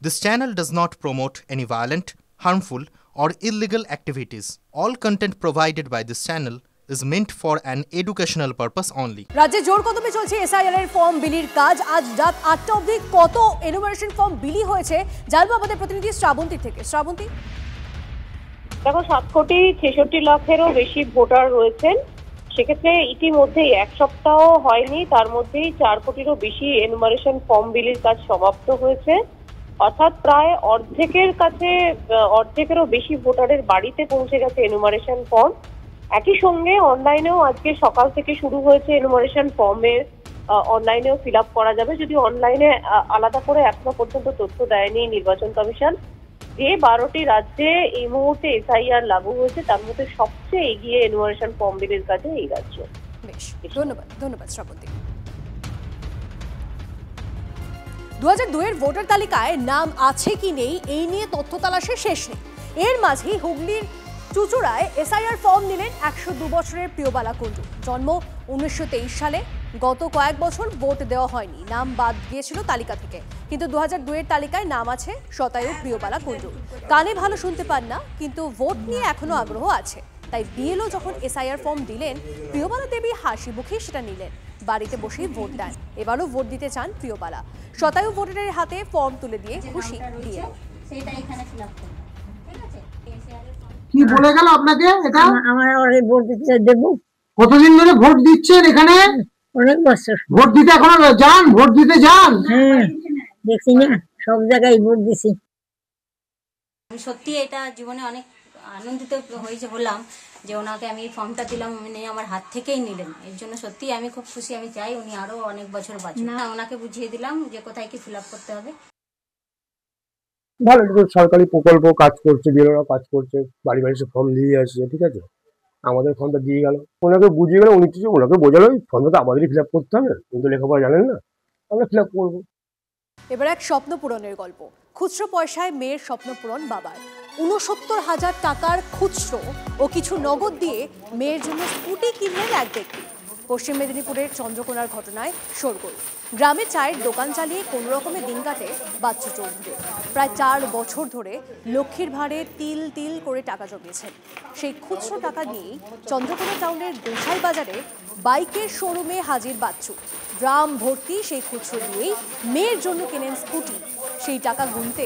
This channel does not promote any violent, harmful, or illegal activities. All content provided by this channel is meant for an educational purpose only. রাজ্যে জোর কদমে চলছে SIR এর form বিলির কাজ। আজ রাত ৮টা অবধি কত এনুমারেশন ফর্ম বিলি হয়েছে জানবো আমাদের প্রতিনিধি শ্রাবন্তী থেকে। শ্রাবন্তী, দেখো ৭,৬৬,০০,০০০-এরও বেশি ভোটার রয়েছেন। সেক্ষেত্রে ইতিমধ্যেই এক সপ্তাহ হয়নি, তার মধ্যেই ৪ কোটিরও বেশি এনুমারেশন ফর্ম বিলির কাজ সমাপ্ত হয়েছে। অর্থাৎ প্রায় অর্ধেকেরও বেশি ভোটারের বাড়িতে পৌঁছে গেছে এনুমারেশন ফর্ম। একই সঙ্গে অনলাইনেও আজকে সকাল থেকে শুরু হয়েছে এনুমারেশন ফর্মের অনলাইনেও ফিল আপ করা যাবে, যদি অনলাইনে আলাদা করে এখনো পর্যন্ত তথ্য দেয়নি নির্বাচন কমিশন। যে ১২টি রাজ্যে এই মুহূর্তে এসআইআর লাগু হয়েছে তার মধ্যে সবচেয়ে এগিয়ে এনুমারেশন ফর্ম বিলির কাজে এই রাজ্য। বেশ, ধন্যবাদ শ্রাবন্তী। ২০০২ এর ভোটার তালিকায় নাম আছে কি নেই এই নিয়ে তথ্য তালাশের শেষ নেই। এর মাঝেই হুগলির চুচুড়ায় এসআইআর ফর্ম নিলেন ১০২ বছরের প্রিয়বালা কুণ্ডু। জন্ম ১৯২৩ সালে। গত কয়েক বছর ভোট দেওয়া হয়নি, নাম বাদ গিয়েছিল তালিকা থেকে। কিন্তু ২০০২ এর তালিকায় নাম আছে শতায়ু প্রিয়বালা কুণ্ডু। কানে ভালো শুনতে পান না, কিন্তু ভোট নিয়ে এখনো আগ্রহ আছে। তাই বিএলও যখন এসআইআর ফর্ম দিলেন, প্রিয়বালা দেবী হাসি মুখে সেটা নিলেন। বাড়িতে বসেই ভোট দেন। এবারও ভোট দিতে চান প্রিয়বালা। শতায়ু ভোটারের হাতে ফর্ম তুলে দিয়ে খুশি দিয়ে। কি বলে গেল আপনাকে? এটা আমার ভোট দিতে দেব। কতদিন ধরে ভোট দিচ্ছেন এখানে? অনেক বছর। ভোট দিতে এখনো যান? ভোট দিতে যান? হ্যাঁ, দেখছি না, সব জায়গায় ভোট দিছি। আমি সত্যি এটা জীবনে অনেক আনন্দিত হলাম যে ওনাকে আমি ফর্মটা দিলাম, উনি আমার হাত থেকেই নিলেন। এর জন্য সত্যি আমি খুব খুশি। আমি চাই উনি আরো অনেক বছর বাঁচুন। না, ওনাকে বুঝিয়ে দিলাম যে কোথায় কি ফিল আপ করতে হবে। ভালো সরকারি প্রকল্প কাজ করছে, বিএলওরা কাজ করছে, বাড়ি বাড়ি সে ফর্ম দিয়ে আসছে, ঠিক আছে। আমাদের ফর্মটা দিয়ে গেল, ওনাকে বুঝিয়ে গেল, উনি কিছু ওনাকে বোঝালো ফর্মটা আমাদেরই ফিল আপ করতে হবে, কিন্তু লেখাপড়া জানেন না, আমরা ফিল আপ করবো। এবার এক স্বপ্ন পূরণের গল্প। খুচরো পয়সায় মেয়ের স্বপ্ন পূরণ বাবার। ৬৯,০০০ টাকার খুচরো ও কিছু নগদ দিয়ে মেয়ের জন্য স্কুটি কিনলেন এক ব্যক্তি। পশ্চিম মেদিনীপুরের চন্দ্রকোনার ঘটনায় শোরগোল। গ্রামে চায়ের দোকান চালিয়ে কোনো রকমে দিন কাটে বাচ্চু চৌধুরী। প্রায় ৪ বছর ধরে লক্ষ্মীর ভাড়ে তিল তিল করে টাকা জমিয়েছেন। সেই খুচরো টাকা নিয়েই চন্দ্রকোনা টাউনের গোসাই বাজারে বাইকের শোরুমে হাজির বাচ্চু। গ্রাম ভর্তি সেই খুচরো দিয়েই মেয়ের জন্য কেনেন স্কুটি। সেই টাকা গুনতে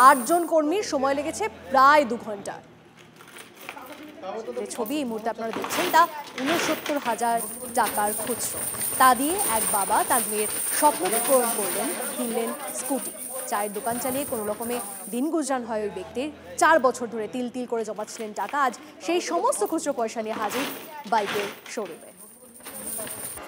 ৮ জন কর্মীর সময় লেগেছে প্রায় ২ ঘন্টা। যে ছবি এই মুহূর্তে আপনারা দেখছেন তা ৬৯,০০০ টাকার খুচরো। তা দিয়ে এক বাবা তার মেয়ের স্বপ্ন পূরণ করলেন, কিনলেন স্কুটি। চায়ের দোকান চালিয়ে কোনো রকমে দিন গুজরান হয় ওই ব্যক্তির। ৪ বছর ধরে তিল তিল করে জমাচ্ছিলেন টাকা। আজ সেই সমস্ত খুচরো পয়সা নিয়ে হাজির বাইকের শোরুমে।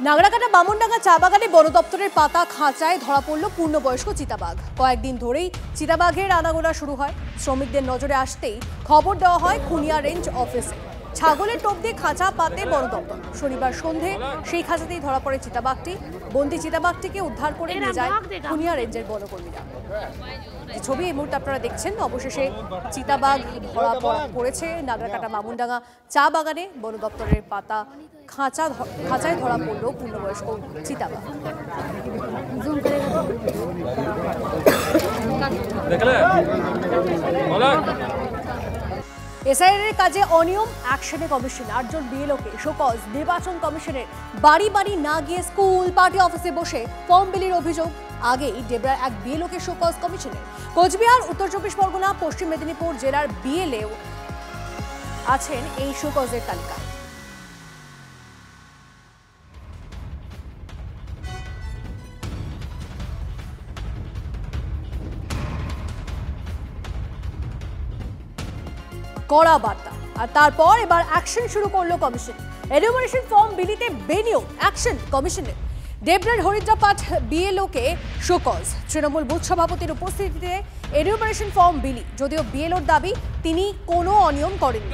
নাগরাকাটা বামনডাঙ্গা চা বাগানে বন দপ্তরের পাতা খাঁচায় ধরা পড়ল পূর্ণবয়স্ক চিতাবাঘ। কয়েকদিন ধরেই চিতাবাঘের আনাগোনা শুরু হয়। শ্রমিকদের নজরে আসতেই খবর দেওয়া হয় খুনিয়া রেঞ্জ অফিসে। ছাগলের টোপ দিয়ে খাঁচা পাতে বন দপ্তর। শনিবার সন্ধে সেই খাঁচাতেই ধরা পড়ে চিতাবাঘটি। বন্দি চিতাবাঘটিকে উদ্ধার করে নিয়ে যায় খুনিয়া রেঞ্জের বনকর্মীরা। যে ছবি এই মুহূর্তে আপনারা দেখছেন, অবশেষে চিতাবাঘ ধরা পড়েছে নাগরাকাটা বামনডাঙ্গা চা বাগানে। বন দপ্তরের পাতা খাঁচায় ধরা পড়ল পূর্ণবয়স্ক চিতাবাঘ। এসআইআর এর কাজে অনিয়ম, অ্যাকশনে কমিশন। ৮ জন বিএলওকে শোকজ। নির্বাচন কমিশনের বাড়ি বাড়ি না গিয়ে স্কুল পার্টি অফিসে বসে ফর্ম বিলির অভিযোগ। আগেই ডেবরার এক বিএলওকে শোকজ কমিশনের। কোচবিহার, উত্তর ২৪ পরগনা, পশ্চিম মেদিনীপুর জেলার বিএলও আছেন এই শোকজের তালিকায়। কড়া বার্তা। আর তারপর এবার অ্যাকশন শুরু করলো কমিশন। এনুমারেশন ফর্ম বিলিতে বেনিয়ম, অ্যাকশন কমিশনের। ডেবরার হরিদ্রাপাঠ বিএলওকে শোকজ। তৃণমূল বুথ সভাপতির উপস্থিতিতে এনুমারেশন ফর্ম বিলি। যদিও বিএলওর দাবি তিনি কোনো অনিয়ম করেননি।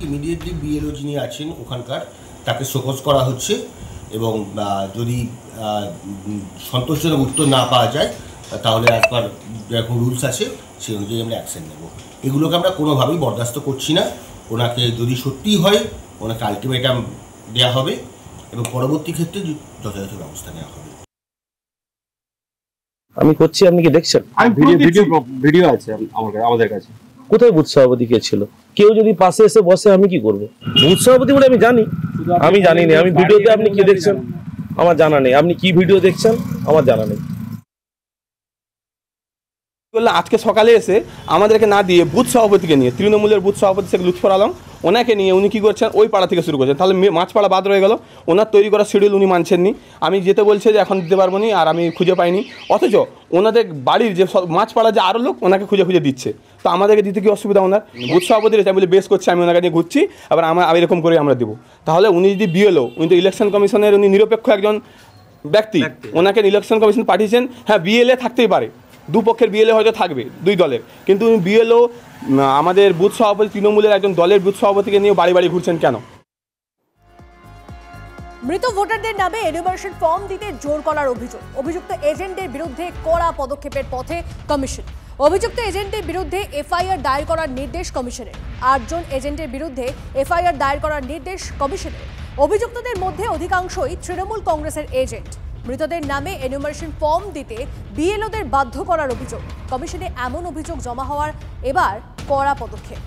ইমিডিয়েটলি বিএলও যিনি আছেন ওখানকার তাকে শোকজ করা হচ্ছে, এবং যদি সন্তোষজনক উত্তর না পাওয়া যায় তাহলে একবার যেরকম রুলস আছে সেই অনুযায়ী আমরা অ্যাকশন নেব। এগুলোকে আমরা কোনোভাবেই বরদাস্ত করছি না। ওনাকে যদি সত্যিই হয় ওনাকে আলটিমেটাম দেওয়া হবে এবং পরবর্তী ক্ষেত্রে যথাযথ ব্যবস্থা নেওয়া হবে। আমি করছি, আপনি কি দেখছেন? ভিডিও আছে আমাদের কাছে। কোথায় বুথ সভাপতি কে ছিল? কেউ যদি পাশে এসে বসে আমি কি করব? বুথ সভাপতি বলে আমি জানি না। আমি ভিডিওতে আপনি কি দেখছেন আমার জানা নেই। আপনি কি ভিডিও দেখছেন আমার জানা নেই। আজকে সকালে এসে আমাদেরকে না দিয়ে বুথ সভাপতিকে নিয়ে, তৃণমূলের বুথ সভাপতি শেখ লুৎফর আলম, ওনাকে নিয়ে উনি কী করছেন, ওই পাড়া থেকে শুরু করছেন। তাহলে মাছপাড়া বাদ রয়ে গেল, ওনার তৈরি করা শিডিউল উনি মানছেননি। আমি যেতে বলছে যে এখন দিতে পারবো না, আর আমি খুঁজে পাইনি। অথচ ওনাদের বাড়ির যে মাছপাড়া যে আরও লোক ওনাকে খুঁজে দিচ্ছে, তো আমাদেরকে দিতে কি অসুবিধা ওনার? বুথ সভাপতি রয়েছে, আমি বলে বেশ করছি, আমি ওনাকে নিয়ে ঘুরছি, আবার এরকম করে আমরা দেবো। তাহলে উনি যদি বিএলও, উনি তো ইলেকশন কমিশনের উনি নিরপেক্ষ একজন ব্যক্তি, ওনাকে ইলেকশন কমিশন পাঠিয়েছেন। হ্যাঁ, বিএলএ থাকতেই পারে, দুপক্ষের বিএলএ হয়তো থাকবে, দুই দলের, কিন্তু বিএলও আমাদের বুথ সভাপতি তৃণমূলের একজন দলের বুথ সভাপতিকে নিয়ে বাড়ি বাড়ি ঘুরছেন কেন? মৃত ভোটারদের নামে এনুমারেশন ফর্ম দিতে জোর করার অভিযুক্ত এজেন্টদের বিরুদ্ধে কড়া পদক্ষেপের পথে কমিশন। অভিযুক্ত এজেন্টের বিরুদ্ধে এফআইআর দায়ের করার নির্দেশ কমিশনের। 8 জন এজেন্টের বিরুদ্ধে এফআইআর দায়ের করার নির্দেশ কমিশনের। অভিযুক্তদের মধ্যে অধিকাংশই তৃণমূল কংগ্রেসের এজেন্ট। মৃতদের নামে এনুমারেশন ফর্ম দিতে বিএলওদের বাধ্য করার অভিযোগ। কমিশনে এমন অভিযোগ জমা হওয়ার এবার কড়া পদক্ষেপ।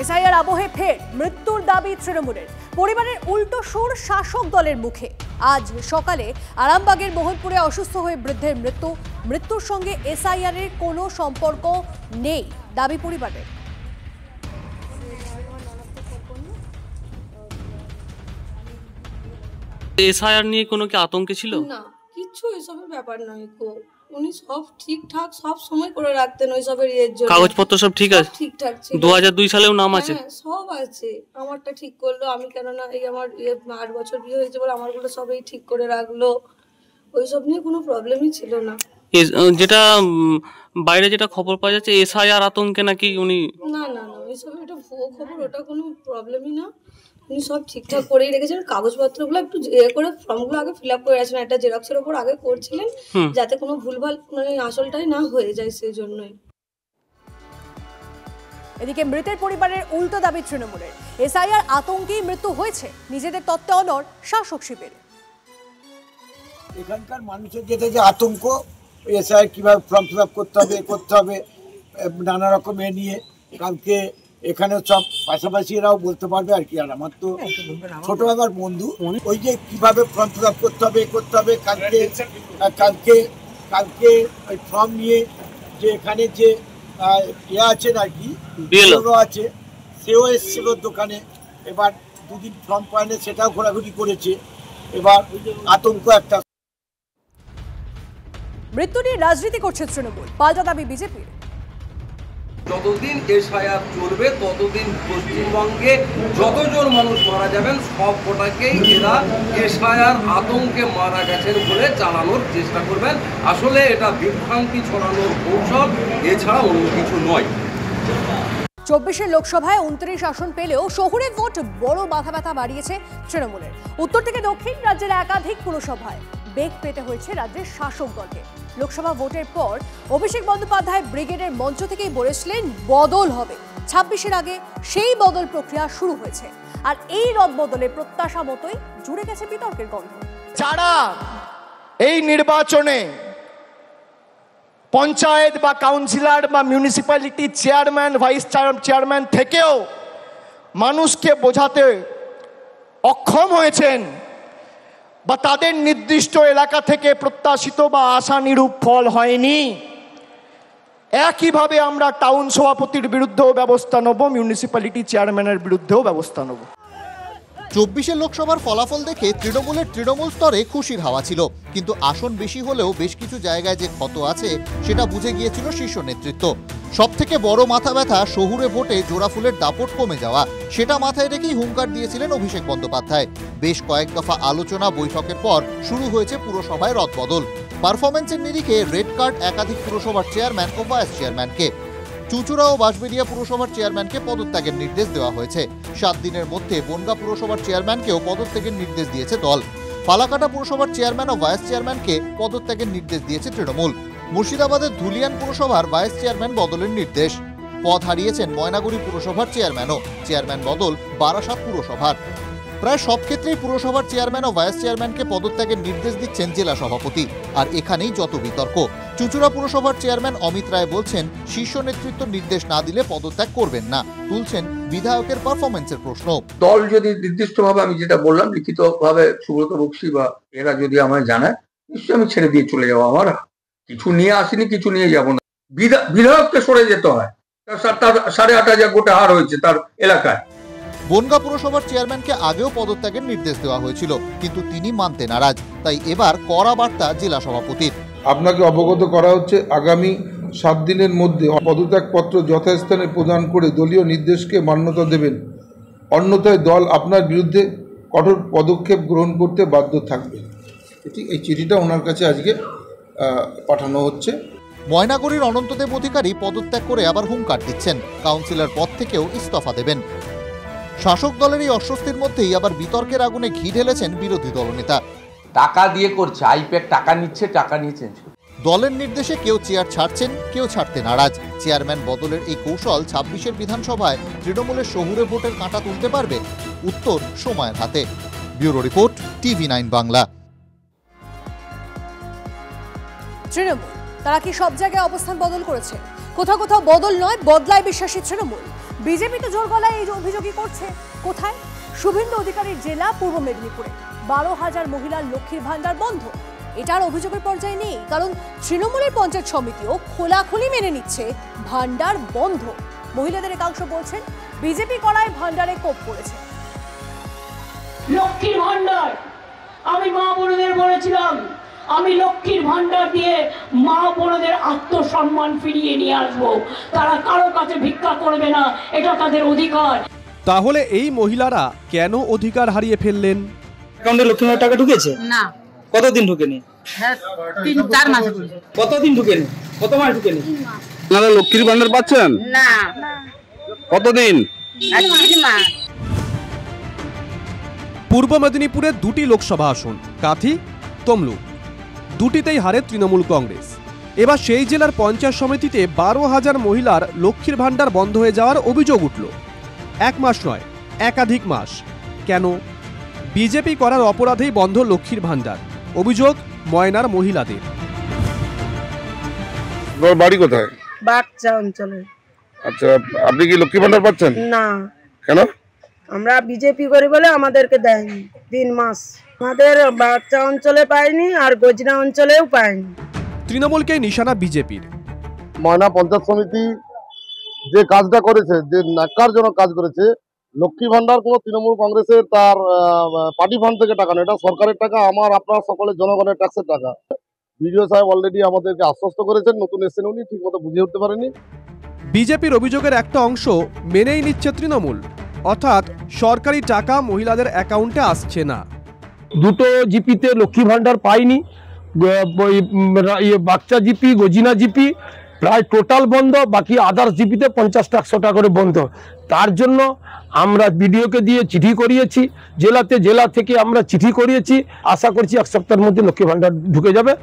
এসআইআর আবহে ফের মৃত্যুর দাবি তৃণমূলের। পরিবারের উল্টো সুর শাসক দলের মুখে। আজ সকালে আরামবাগের মোহনপুরে অসুস্থ হয়ে বৃদ্ধের মৃত্যুর সঙ্গে এসআইআর এর কোনো সম্পর্ক নেই দাবি পরিবারের। এসআইআর নিয়ে কোনো কি আতঙ্কে ছিল? না, কিছু এসবের ব্যাপার নয় গো। উনি সব ঠিকঠাক সব সময় করে রাখতেন ওইসবের ইয়ের জন্য। কাগজপত্র সব ঠিক আছে? ঠিকঠাক ছিল। 2002 সালেও নাম আছে? হ্যাঁ, সব আছে। আমারটা ঠিক করলো, আমি কেন না, এই আমার 8 বছর বিয়ে হয়েছে বলে আমারগুলো সবই ঠিক করে রাখলো। ওইসব নিয়ে কোনো প্রবলেমই ছিল না। যেটা বাইরে যেটা খবর পাওয়া যাচ্ছে এসআইআর আতঙ্কে নাকি উনি। না না না, ওইসব এটা ভুয়ো খবর, ওটা কোনো প্রবলেমই না। উনি সব ঠিকঠাক করেই রেখেছেন। কাগজপত্রগুলো একটু করে ফর্মগুলো আগে ফিল আপ করে রাখছেন, একটা জেরক্সের ওপর আগে করছিলেন, যাতে কোনো ভুলভাল মানে আসলটাই না হয়ে যায়, সেই জন্যই। এদিকে মৃতের পরিবারের উল্টো দাবি তৃণমূলের। এসআইআর আতঙ্কেই মৃত্যু হয়েছে, নিজেদের তত্ত্বে অনড় শাসক শিবির। এখানকার মানুষের যেটা যে আতঙ্ক, এসআইআর কিভাবে ফর্ম ফিল আপ করতে হবে নানা রকম এ নিয়ে, কালকে এখানে সব পাশাপাশি এরাও বলতে পারবে আর কি। আর আমার তো ছোট আমার বন্ধু, ওই যে কিভাবে ফর্ম ফিল আপ করতে হবে কালকে ওই ফর্ম নিয়ে যে এখানে যে ইয়ে আছেন আর কি আছে, সেও এসেছিল দোকানে। এবার 2 দিন ফর্ম পায়নি, সেটাও ঘোরাঘুরি করেছে। এবার আতঙ্ক একটা। মৃত্যু নিয়ে রাজনীতি করছে তৃণমূল, পাল্টা দাবি বিজেপির। যতদিন এসআইআর চলবে ততদিন পশ্চিমবঙ্গে যতজন মানুষ মারা যাবেন সব কটাকেই এরা এসআইআর আতঙ্কে মারা গেছেন বলে চালানোর চেষ্টা করবেন। আসলে এটা বিভ্রান্তি ছড়ানোর কৌশল, এছাড়া অন্য কিছু নয়। 24 লোকসভায় 29 আসন পেলেও শহুরে ভোট বড় মাথা ব্যথা বাড়িয়েছে তৃণমূলের। উত্তর থেকে দক্ষিণ রাজ্যের একাধিক পুরসভায় বেগ পেতে হয়েছে রাজ্যের শাসক দলকে। লোকসভা ভোটের পর অভিষেক বন্দ্যোপাধ্যায় ব্রিগেডের মঞ্চ থেকেই বলেছিলেন বদল হবে। 26-এর আগে সেই বদল প্রক্রিয়া শুরু হয়েছে, আর এই রদবদলের প্রত্যাশা মতোই জুড়ে গেছে বিতর্কের গন্ধ। যারা এই নির্বাচনে পঞ্চায়েত বা কাউন্সিলর বা মিউনিসিপ্যালিটি চেয়ারম্যান ভাইস চেয়ারম্যান থেকেও মানুষকে বোঝাতে অক্ষম হয়েছেন, বা তাদের নির্দিষ্ট এলাকা থেকে প্রত্যাশিত বা আশানুরূপ ফল হয়নি, একইভাবে আমরা টাউন সভাপতির বিরুদ্ধেও ব্যবস্থা নেব, মিউনিসিপ্যালিটি চেয়ারম্যানের বিরুদ্ধেও ব্যবস্থা নেব। 24 লোকসভার ফলাফল দেখে তৃণমূল স্তরে খুশির হাওয়া ছিল, কিন্তু আসন বেশি হলেও বেশ কিছু জায়গায় যে ক্ষত আছে সেটা বুঝে গিয়েছিল শীর্ষ নেতৃত্ব। সবথেকে বড় মাথা ব্যথা শহুরে ভোটে জোড়াফুলের দাপট কমে যাওয়া, সেটা মাথায় রেখেই হুঙ্কার দিয়েছিলেন অভিষেক বন্দ্যোপাধ্যায়। বেশ কয়েক দফা আলোচনা বৈঠকের পর শুরু হয়েছে পুরসভায় রদবদল। পারফরমেন্সের নিরিখে রেড কার্ড একাধিক পুরসভার চেয়ারম্যান ও ভাইস চেয়ারম্যানকে। চুঁচুড়া ও বাঁশবেড়িয়া পুরসভার চেয়ারম্যানকে পদত্যাগের নির্দেশ দেওয়া হয়েছে। 7 দিনের মধ্যে বনগাঁ পুরসভার চেয়ারম্যানকেও পদত্যাগের নির্দেশ দিয়েছে দল। ফালাকাটা পুরসভার চেয়ারম্যান ও ভাইস চেয়ারম্যানকে পদত্যাগের নির্দেশ দিয়েছে তৃণমূল। মুর্শিদাবাদের ধুলিয়ান পুরসভার ভাইস চেয়ারম্যান বদলের নির্দেশ। পদ হারিয়েছেন ময়নাগুড়ি পুরসভার চেয়ারম্যানও। চেয়ারম্যান বদল বারাসাত পুরসভার। প্রায় সব ক্ষেত্রেই পুরসভার চেয়ারম্যান ও ভাইস চেয়ারম্যানকে পদত্যাগের নির্দেশ দিচ্ছেন জেলা সভাপতি। আর এখানেই যত বিতর্ক। চুঁচুড়া পুরসভার চেয়ারম্যান অমিত রায় বলছেন, শীর্ষ নেতৃত্ব নির্দেশ না দিলে পদত্যাগ করবেন না। তুলছেন বিধায়কের পারফরমেন্সের প্রশ্ন। দল যদি নির্দিষ্টভাবে, আমি যেটা বললাম লিখিতভাবে, সুব্রত বক্সি বা এরা যদি আমায় জানায়, নিশ্চয়ই আমি ছেড়ে দিয়ে চলে যাবো। আমার কিছু নিয়ে আসিনি, কিছু নিয়ে যাব না। বিধায়ককে সরে যেতে হয়। তার 8,500 গোটা হার হয়েছে তার এলাকায়। বনগাঁ পুরসভার চেয়ারম্যানকে আগেও পদত্যাগের নির্দেশ দেওয়া হয়েছিল, কিন্তু তিনি মানতে নারাজ। তাই এবার কড়া বার্তা জেলা সভাপতির। আপনাকে অবগত করা হচ্ছে, আগামী 7 দিনের মধ্যে পদত্যাগপত্র যথাস্থানে প্রদান করে দলীয় নির্দেশকে মান্যতা দেবেন। অন্যথায় দল আপনার বিরুদ্ধে কঠোর পদক্ষেপ গ্রহণ করতে বাধ্য থাকবে। এই চিঠিটা ওনার কাছে আজকে পাঠানো হচ্ছে। ময়নাগুড়ির অনন্তদেব অধিকারী পদত্যাগ করে আবার হুঙ্কার দিচ্ছেন, কাউন্সিলর পদ থেকেও ইস্তফা দেবেন। শাসক দলের এই অস্বস্তির মধ্যেই আবার বিতর্কের আগুনে ঘি ঢেলেছেন বিরোধী দলনেতা। টাকা দিয়ে করছে, আইপ্যাক টাকা নিচ্ছে, টাকা নিয়ে চেঞ্জ করছে। দলের নির্দেশে কেউ চেয়ার ছাড়ছেন, কেউ ছাড়তে নারাজ। চেয়ারম্যান বদলের এই কৌশল 26-এর বিধানসভায় তৃণমূলের শহুরে ভোটের কাঁটা তুলতে পারবে? উত্তর সময়ের হাতে। Bureau report, TV9 Bangla. Trinamool তারা কি সব জায়গায় অবস্থান বদল করেছে? কোথাও কোথাও বদল নয়, বদলায় বিশ্বাসী তৃণমূল। বিজেপি তো জোর গলায় এই অভিযোগই করছে। কোথায়? শুভেন্দু অধিকারীর জেলা পূর্ব মেদিনীপুরে 12,000 মহিলার লক্ষ্মীর ভান্ডার বন্ধ। এটার অভিযোগের পর্যায়ে নেই, কারণ তৃণমূলের পঞ্চায়েত সমিতিও খোলাখুলি মেনে নিচ্ছে ভান্ডার বন্ধ। মহিলাদের একাংশ বলছেন, বিজেপি করায় ভান্ডারে কোপ পড়েছে। লক্ষ্মীর ভান্ডার, আমি মা বোনদের বলেছিলাম, আমি লক্ষ্মীর ভান্ডার দিয়ে মা বোনদের আত্মসম্মান ফিরিয়ে নিয়ে আসবো। তারা কারো কাছে ভিক্ষা করবে না, এটা তাদের অধিকার। তাহলে এই মহিলারা কেন অধিকার হারিয়ে ফেললেন? অ্যাকাউন্টে লক্ষ্মীর ভান্ডার টাকা ঢুকেছে না। কতদিন ঢুকেনি? 3-4 মাস। কতদিন ঢুকেনি? কত মাস ঢুকেনি? আপনারা লক্ষ্মীর ভান্ডার পাচ্ছেন না। কতদিন? 3 মাস। পূর্ব মেদিনীপুরে 2টি লোকসভা আসন, কাথি, তমলুক, দুটিতেই হারে তৃণমূল কংগ্রেস। এবার সেই জেলার পঞ্চায়েত সমিতিতে 12,000 মহিলার লক্ষ্মীর ভান্ডার বন্ধ হয়ে যাওয়ার অভিযোগ উঠল। 1 মাস নয়, একাধিক মাস। কেন? বিজেপি করার অপরাধেই বন্ধ লক্ষ্মীর ভান্ডার, অভিযোগ ময়নার মহিলাদের। বাড়ি কোথায়? বাগচা অঞ্চলে। আচ্ছা, আপনি কি লক্ষ্মী ভান্ডার পাচ্ছেন? না। কেন? আমরা বিজেপি করি বলে আমাদেরকে দেয়নি 3 মাস। আমাদের বাগচা অঞ্চলে পাইনি, আর গজনা অঞ্চলেও পাইনি। তৃণমূলকে নিশানা বিজেপির। ময়না পঞ্চায়েত সমিতি যে কাজটা করেছে, যে ন্যাক্কারজনক কাজ করেছে, লক্ষ্মী ভান্ডার কোনো তৃণমূল কংগ্রেসের তার পার্টি ফান্ড থেকে টাকা নেই, এটা সরকারের টাকা, আমার আপনার সকলের জনগণের ট্যাক্সের টাকা। বিডিও সাহেব অলরেডি আমাদেরকে আশ্বস্ত করেছেন, নতুন এসেছেন উনি, ঠিক মতো বুঝে উঠতে পারেনি। বিজেপির অভিযোগের একটা অংশ মেনেই নিচ্ছে তৃণমূল, অর্থাৎ সরকারি টাকা মহিলাদের অ্যাকাউন্টে আসছে না। দুটো জিপিতে লক্ষ্মী ভান্ডার পাইনি, বাচ্চা জিপি, গজিনা জিপি প্রায় টোটাল বন্ধ, বাকি আদার্স জিপিতে 50-100 টাকা করে বন্ধ। তার জন্য আমরা বিডিওকে দিয়ে চিঠি করিয়েছি, জেলা থেকে আমরা চিঠি করিয়েছি। আশা করছি 1 সপ্তাহের মধ্যে লক্ষ্মী ভান্ডার ঢুকে যাবে।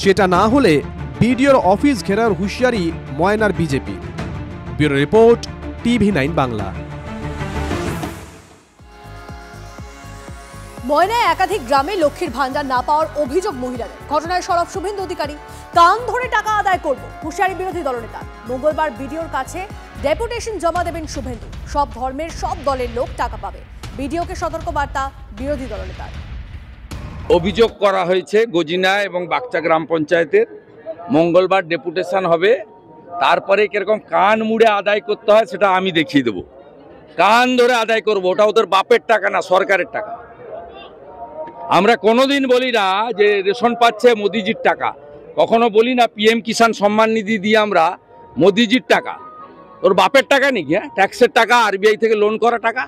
সেটা না হলে বিডিওর অফিস ঘেরার হুঁশিয়ারি ময়নার BJP. Bureau report, TV9 Bangla. ময়নায় একাধিক গ্রামে লক্ষ্মীর ভান্ডার না পাওয়ার অভিযোগ মহিলাদের। ঘটনায় সরব শুভেন্দু অধিকারী, কান ধরে টাকা আদায় করব, হুঁশিয়ারি বিরোধী দলনেতা। মঙ্গলবার বিডিওর কাছে ডেপুটেশন জমা দেবেন শুভেন্দু। সব ধর্মের, সব দলের লোক টাকা পাবে, বিডিওকে সতর্ক বার্তা বিরোধী দলনেতার। অভিযোগ করা হয়েছে গজিনা এবং বাগচা গ্রাম পঞ্চায়েতের। মঙ্গলবার ডেপুটেশন হবে, তারপরে কিরকম কান মুড়ে আদায় করতে হয় সেটা আমি দেখিয়ে দেবো। কান ধরে আদায় করব, ওটা ওদের বাপের টাকা না, সরকারের টাকা। আমরা কোনোদিন বলি না যে রেশন পাচ্ছে মোদিজির টাকা, কখনো বলি না PM কিষাণ সম্মান নিধি দিয়ে আমরা মোদিজির টাকা। ওর বাপের টাকা নাকি? হ্যাঁ, ট্যাক্সের টাকা, RBI থেকে লোন করা টাকা।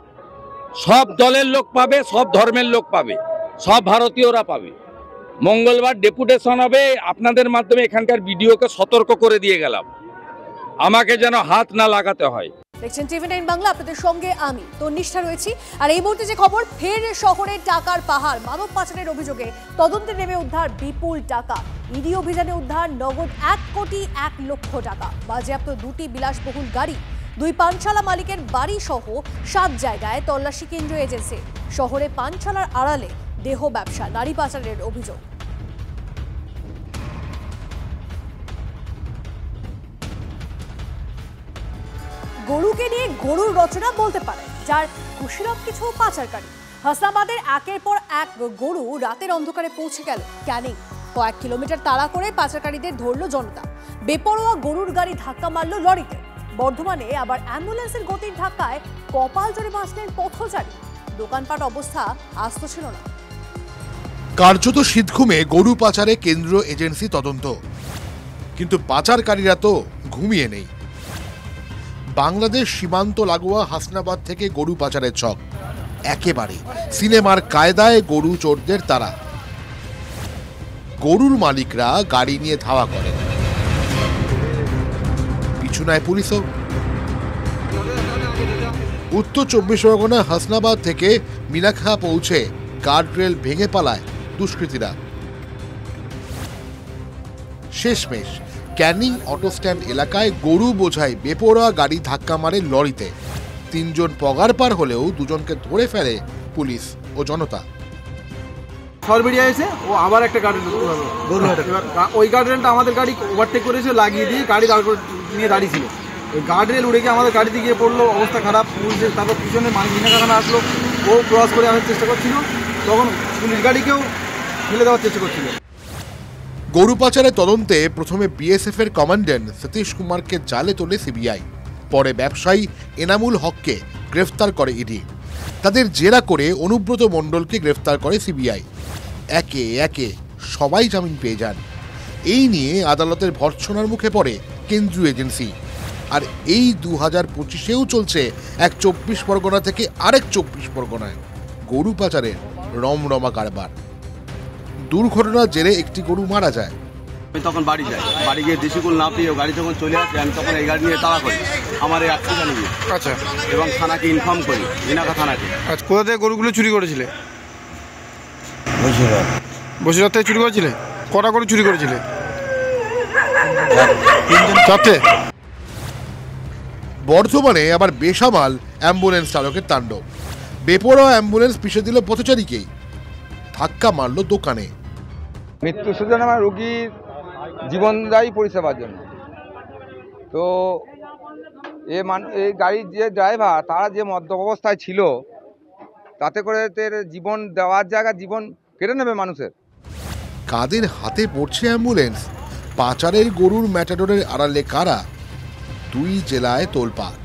সব দলের লোক পাবে, সব ধর্মের লোক পাবে, সব ভারতীয়রা পাবে। মঙ্গলবার ডেপুটেশন হবে, আপনাদের মাধ্যমে এখানকার বিডিওকে সতর্ক করে দিয়ে গেলাম, আমাকে যেন হাত না লাগাতে হয়। দেখছেন টিভি 9 বাংলা, আপনাদের সঙ্গে আমি তন্নিষ্ঠা রয়েছি। আর এই মুহূর্তে যে খবর, ফের শহরে টাকার পাহাড়। মানব পাচারের অভিযোগে তদন্তে নেমে উদ্ধার বিপুল টাকা। ইডি অভিযানে উদ্ধার নগদ 1,01,00,000 টাকা, বাজেয়াপ্ত 2টি বিলাসবহুল গাড়ি, 2 পানশালা মালিকের বাড়ি সহ 7 জায়গায় তল্লাশি কেন্দ্র এজেন্সি। শহরে পানশালার আড়ালে দেহ ব্যবসা, নারী পাচারের অভিযোগ। গরুকে নিয়ে গরুর রচনা বলতে পারে, যার কুশীলব কিছু পাচারকারী। হাসনাবাদের একের পর এক গরু রাতের অন্ধকারে পৌঁছে গেল ক্যানিং। কয়েক কিলোমিটার তাড়া করে পাচারকারীদের ধরল জনতা। বেপরোয়া গরুর গাড়ি ধাক্কা মারল লরিতে। বর্ধমানে আবার অ্যাম্বুলেন্সের গতির ধাক্কায় কপাল জোরে বাঁচলেন পথচারী। দোকানপাট অবস্থা আস্ত ছিল না। কার্যত শীতঘুমে গরু পাচারে কেন্দ্রীয় এজেন্সি তদন্ত, কিন্তু পাচারকারীরা তো ঘুমিয়ে নেই। বাংলাদেশ সীমান্ত লাগোয়া হাসনাবাদ থেকে গরু পাচারের ছক, একেবারে সিনেমার কায়দায় গরু চোরদের তারা। গরুর মালিকরা গাড়ি নিয়ে ধাওয়া করেন, পিছু নেয় পুলিশও। উত্তর 24 পরগনা হাসনাবাদ থেকে মিনাখা পৌঁছে গার্ডরেল ভেঙে পালায় দুষ্কৃতীরা। শেষমেশ ক্যানিং অটো স্ট্যান্ড এলাকায় গরু বোঝাই বেপরোয়া গাড়ি ধাক্কা মারে লরিতে। 3 জন পগার পার হলেও 2 জনকে ধরে ফেলে পুলিশ ও জনতা। সরবেরিয়া এসে ও আবার একটা গাড়ি ওই গার্ডরেলটা আমাদের গাড়ি ওভারটেক করেছে, লাগিয়ে দিয়ে গাড়ি নিয়ে দাঁড়িয়ে ছিল। ওই গার্ডরেল উড়ে গিয়ে আমাদের গাড়িতে গিয়ে পড়লো, অবস্থা খারাপ। পুলিশের তারপর পিছনে মিনাখানা আসলো, ও ক্রস করে আসার চেষ্টা করছিল, তখন পুলিশ গাড়িকেও ফেলে দেওয়ার চেষ্টা করছিল। গরু পাচারের তদন্তে প্রথমে বিএসএফ এর কমান্ড্যান্ট সতীশ কুমারকে জালে তোলে সিবিআই। পরে ব্যবসায়ী এনামুল হককে গ্রেফতার করে ইডি। তাদের জেরা করে অনুব্রত মণ্ডলকে গ্রেফতার করে সিবিআই। একে একে সবাই জামিন পেয়ে যান। এই নিয়ে আদালতের ভর্ৎসনার মুখে পড়ে কেন্দ্রীয় এজেন্সি। আর এই 2025-এও চলছে এক 24 পরগনা থেকে আরেক 24 পরগনায় গরু পাচারের রমরমা কারবার। দুর্ঘটনার জেরে একটি গরু মারা যায়। আমি তখন বাড়ি যাই, বাড়ি গিয়ে দেশিকুল না পেয়ে গাড়ি যখন চলে আসে, আমি তখন এই গাড়ি নিয়ে তাড়া করি আমার এই আত্মীয় নিয়ে। আচ্ছা। এবং থানাকে ইনফর্ম করি, মিনাখা থানাকে। আচ্ছা, কোথা থেকে গরুগুলো চুরি করেছিলে? বসিরহাট থেকে চুরি করেছিলে? কটা করে চুরি করেছিলে? 4টে। বর্ধমানে আবার বেসামাল অ্যাম্বুলেন্স চালকের তাণ্ডব। বেপরোয়া অ্যাম্বুলেন্স পিষে দিল পথচারীকেই, ধাক্কা মারল দোকানে। মৃত্যু সুজন আমার রোগীর জীবনদায়ী পরিষেবার জন্য। তো এই গাড়ির যে ড্রাইভার, তারা যে মদ্যপ অবস্থায় ছিল, তাতে করে জীবন দেওয়ার জায়গা জীবন কেড়ে নেবে মানুষের। কাদের হাতে পড়ছে অ্যাম্বুলেন্স? পাচারের গরুর ম্যাটাডোরের আড়ালে কারা? 2 জেলায় তোলপাড়।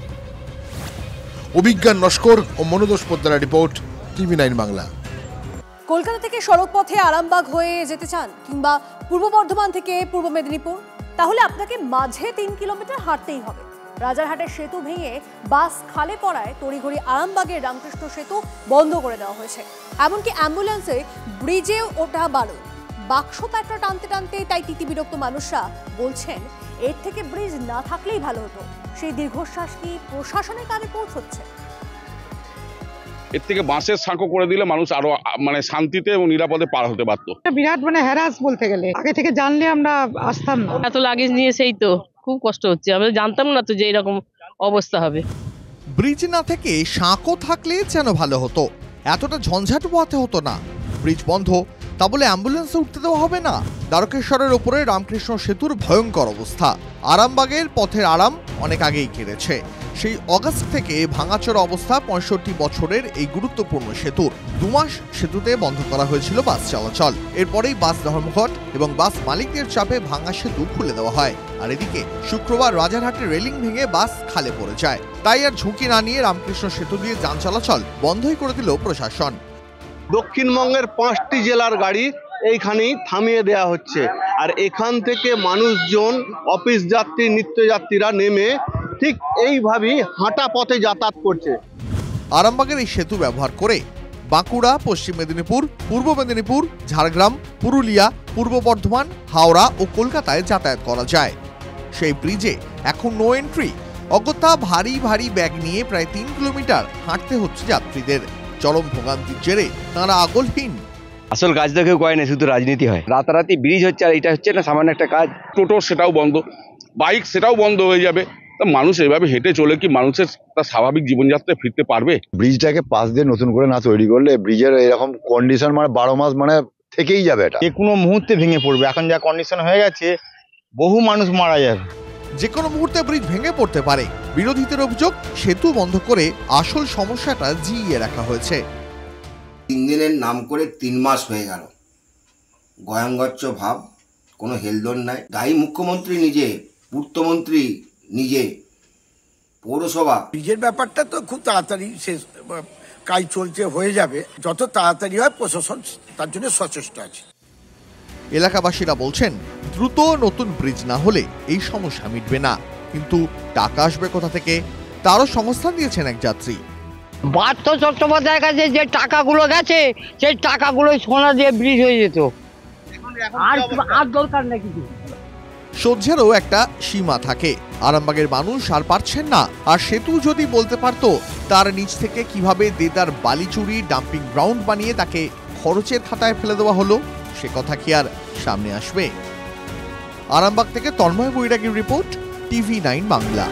অভিজ্ঞান নস্কর ও মনোদোষ পোদ্দারের রিপোর্ট, টিভি 9 বাংলা। কলকাতা থেকে সড়ক পথে আরামবাগ হয়ে যেতে চান, কিংবা পূর্ব বর্ধমান থেকে পূর্ব মেদিনীপুর, তাহলে আপনাকে মাঝে 3 কিলোমিটার হাঁটতেই হবে। রাজারহাটের সেতু ভেঙে বাস খালে পড়ায় তড়িঘড়ি আরামবাগের রামকৃষ্ণ সেতু বন্ধ করে দেওয়া হয়েছে। এমনকি অ্যাম্বুলেন্সে ব্রিজে ওঠা বারণ। বাক্স প্যাটরা টানতে টানতে তাই তিতিবিরক্ত মানুষরা বলছেন, এর থেকে ব্রিজ না থাকলেই ভালো হতো। সেই দীর্ঘশ্বাস কি প্রশাসনের কানে পৌঁছচ্ছে? এর থেকে বাঁশের সাঁকো করে দিলে মানুষ আরো শান্তিতে এবং নিরাপদে পার হতে পারতো। বিরাট হ্যারাস বলতে গেলে, আগে থেকে জানলে আমরা আসতাম না। এত লাগেজ নিয়ে সেই তো খুব কষ্ট হচ্ছে। আমরা জানতাম না তো যে এরকম অবস্থা হবে। ব্রিজ না থেকে সাঁকো থাকলে যেন ভালো হতো, এতটা ঝঞ্ঝাট পোহাতে হতো না। ব্রিজ বন্ধ, তা বলে অ্যাম্বুলেন্সে উঠতে দেওয়া হবে না? দ্বারকেশ্বরের ওপরে রামকৃষ্ণ সেতুর ভয়ঙ্কর অবস্থা। আরামবাগের পথের আরাম অনেক আগেই কেড়েছে। সেই অগাস্ট থেকে ভাঙাচোরা অবস্থা 65 বছরের এই গুরুত্বপূর্ণ সেতুর। 2 মাস সেতুতে বন্ধ করা হয়েছিল বাস চলাচল। এরপরেই বাস ধর্মঘট এবং বাস মালিকদের চাপে ভাঙা সেতু খুলে দেওয়া হয়। আর এদিকে শুক্রবার রাজারহাটে রেলিং ভেঙে বাস খালে পড়ে যায়। তাই আর ঝুঁকি না নিয়ে রামকৃষ্ণ সেতু দিয়ে যান চলাচল বন্ধই করে দিল প্রশাসন। দক্ষিণবঙ্গের 5টি জেলার গাড়ি এইখানেই থামিয়ে দেয়া হচ্ছে। আর এখান থেকে মানুষজন, অফিস যাত্রী, নিত্যযাত্রীরা নেমে ঠিক এইভাবেই হাঁটা পথে যাতায়াত করছে। আরামবাগের এই সেতু ব্যবহার করে বাঁকুড়া, পশ্চিম মেদিনীপুর, পূর্ব মেদিনীপুর, ঝাড়গ্রাম, পুরুলিয়া, পূর্ব বর্ধমান, হাওড়া ও কলকাতায় যাতায়াত করা যায়। সেই ব্রিজে এখন নো এন্ট্রি। অগত্যা ভারী ভারী ব্যাগ নিয়ে প্রায় 3 কিলোমিটার হাঁটতে হচ্ছে যাত্রীদের। চরম ভোগান্তির জেরে তাঁরা আগলহীন। আসল কাজ তো কেউ করে না, শুধু রাজনীতি হয়। রাতারাতি ব্রিজ হচ্ছে আর এটা হচ্ছে না সামান্য একটা কাজ। টোটো সেটাও বন্ধ, বাইক সেটাও বন্ধ হয়ে যাবে। মানুষ এভাবে হেঁটে চলে কি মানুষের তার স্বাভাবিক জীবনযাত্রায় ফিরতে পারবে? ব্রিজটাকে পাশ দিয়ে নতুন করে না তৈরি করলে ব্রিজের এরকম কন্ডিশন 12 মাস থেকেই যাবে। এটা যে কোনো মুহূর্তে ভেঙে পড়বে। এখন যা কন্ডিশন হয়ে গেছে, বহু মানুষ মারা যাবে। যে কোনো মুহূর্তে ব্রিজ ভেঙে পড়তে পারে। বিরোধীদের অভিযোগ, সেতু বন্ধ করে আসল সমস্যাটা জিইয়ে রাখা হয়েছে। 3 দিনের নাম করে 3 মাস হয়ে গেল। গয়াঙ্গচ্ছ ভাব, কোনো হেলদোল নাই। দায়ী মুখ্যমন্ত্রী নিজে, পূর্তমন্ত্রী নিজে, পৌরসভা। ব্রিজের ব্যাপারটা তো খুব তাড়াতাড়ি শেষ, কাজ চলছে, হয়ে যাবে। যত তাড়াতাড়ি হয় প্রশাসন তার জন্য সচেষ্ট আছে। এলাকাবাসীরা বলছেন, দ্রুত নতুন ব্রিজ না হলে এই সমস্যা মিটবে না। কিন্তু টাকা আসবে কোথা থেকে, তারও সংস্থান দিয়েছেন এক যাত্রী। পার্থ চট্টোপাধ্যায়ের কাছে যে টাকাগুলো গেছে, সেই টাকাগুলো সোনা দিয়ে ব্রিজ হয়ে যেত। আর দরকার নেই কিছু। সহ্যেরও একটা সীমা থাকে। আরামবাগের মানুষ আর পারছেন না। আর সেতু যদি বলতে পারতো তার নিচ থেকে কিভাবে দেদার বালি চুরি ডাম্পিং গ্রাউন্ড বানিয়ে তাকে খরচের খাতায় ফেলে দেওয়া হলো, সে কথা কি আর সামনে আসবে? আরামবাগ থেকে তন্ময় বৈরাগীর রিপোর্ট, TV9 বাংলা।